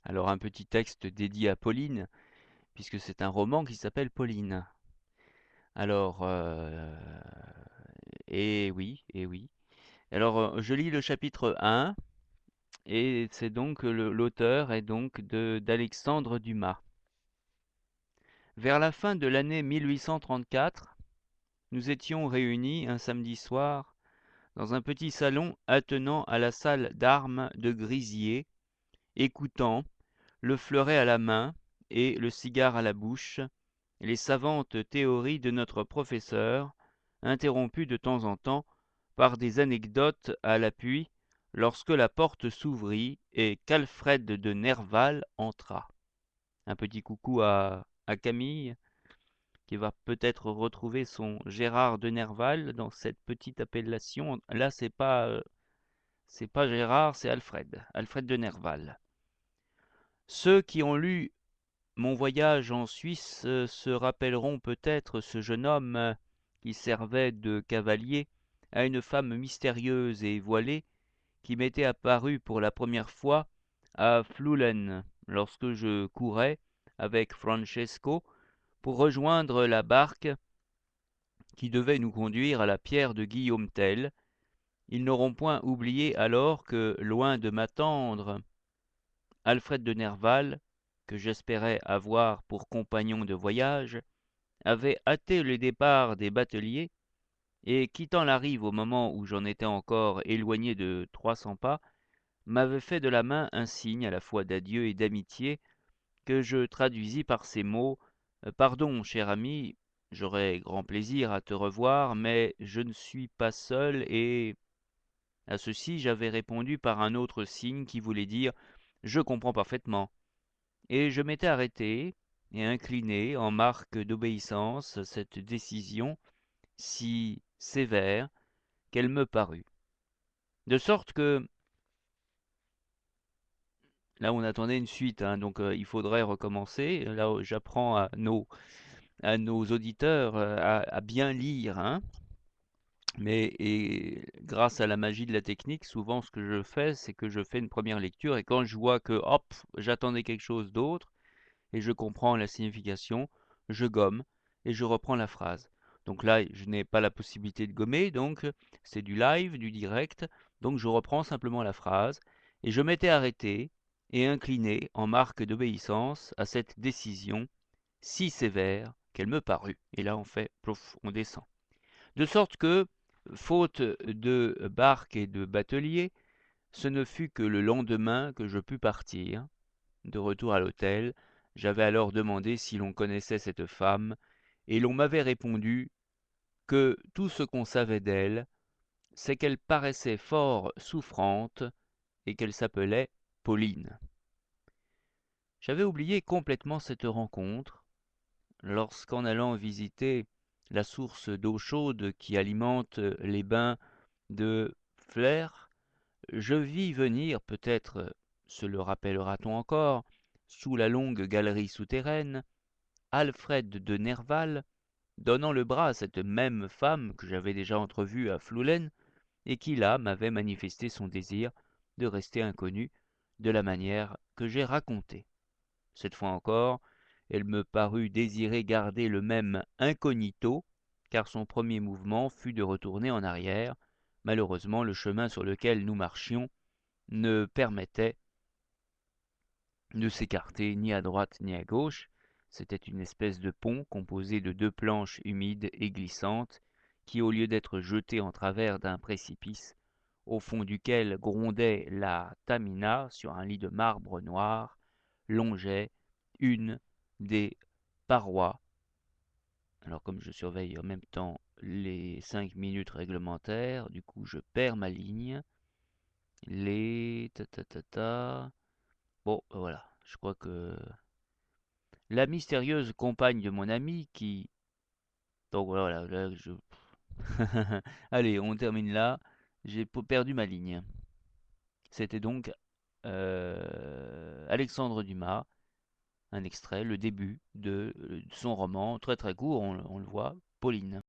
Alors un petit texte dédié à Pauline, puisque c'est un roman qui s'appelle Pauline. Alors, et oui, et oui. Alors, je lis le chapitre 1, et c'est donc l'auteur est donc d'Alexandre Dumas. Vers la fin de l'année 1834, nous étions réunis un samedi soir dans un petit salon attenant à la salle d'armes de Grisier, écoutant, le fleuret à la main et le cigare à la bouche, les savantes théories de notre professeur, interrompues de temps en temps par des anecdotes à l'appui, lorsque la porte s'ouvrit et qu'Alfred de Nerval entra. Un petit coucou à Camille, qui va peut-être retrouver son Gérard de Nerval dans cette petite appellation. Là, c'est pas Gérard, c'est Alfred, Alfred de Nerval. Ceux qui ont lu Mon voyage en Suisse se rappelleront peut-être ce jeune homme qui servait de cavalier à une femme mystérieuse et voilée qui m'était apparue pour la première fois à Flulen lorsque je courais avec Francesco pour rejoindre la barque qui devait nous conduire à la pierre de Guillaume Tell. Ils n'auront point oublié alors que, loin de m'attendre, Alfred de Nerval, que j'espérais avoir pour compagnon de voyage, avait hâté le départ des bateliers, et quittant la rive au moment où j'en étais encore éloigné de 300 pas, m'avait fait de la main un signe à la fois d'adieu et d'amitié, que je traduisis par ces mots: Pardon, cher ami, j'aurais grand plaisir à te revoir, mais je ne suis pas seul et... À ceci, j'avais répondu par un autre signe qui voulait dire: Je comprends parfaitement. Et je m'étais arrêté et incliné en marque d'obéissance à cette décision si sévère qu'elle me parut. De sorte que, là on attendait une suite, hein, donc il faudrait recommencer. Là j'apprends à nos auditeurs à bien lire, hein. Mais et grâce à la magie de la technique, souvent ce que je fais, c'est que je fais une première lecture et quand je vois que hop, j'attendais quelque chose d'autre, et je comprends la signification, je gomme et je reprends la phrase. Donc là, je n'ai pas la possibilité de gommer, donc c'est du live, du direct, donc je reprends simplement la phrase et je m'étais arrêté et incliné en marque d'obéissance à cette décision si sévère qu'elle me parut. Et là, on fait plouf, on descend. De sorte que, faute de barque et de batelier, ce ne fut que le lendemain que je pus partir. De retour à l'hôtel, j'avais alors demandé si l'on connaissait cette femme, et l'on m'avait répondu que tout ce qu'on savait d'elle, c'est qu'elle paraissait fort souffrante et qu'elle s'appelait Pauline. J'avais oublié complètement cette rencontre, lorsqu'en allant visiter la source d'eau chaude qui alimente les bains de Flers, je vis venir, peut-être se le rappellera-t-on encore, sous la longue galerie souterraine, Alfred de Nerval, donnant le bras à cette même femme que j'avais déjà entrevue à Flulen, et qui là m'avait manifesté son désir de rester inconnue de la manière que j'ai racontée. Cette fois encore, elle me parut désirer garder le même incognito, car son premier mouvement fut de retourner en arrière. Malheureusement, le chemin sur lequel nous marchions ne permettait de s'écarter ni à droite ni à gauche. C'était une espèce de pont composé de deux planches humides et glissantes, qui, au lieu d'être jetées en travers d'un précipice, au fond duquel grondait la Tamina sur un lit de marbre noir, longeait une des parois. Alors comme je surveille en même temps les 5 minutes réglementaires, du coup je perds ma ligne. Les ta ta ta ta. Bon, voilà, je crois que la mystérieuse compagne de mon ami qui... Donc voilà, là, je... Allez, on termine là. J'ai perdu ma ligne. C'était donc Alexandre Dumas, un extrait, le début de son roman, très très court, on le voit, Pauline.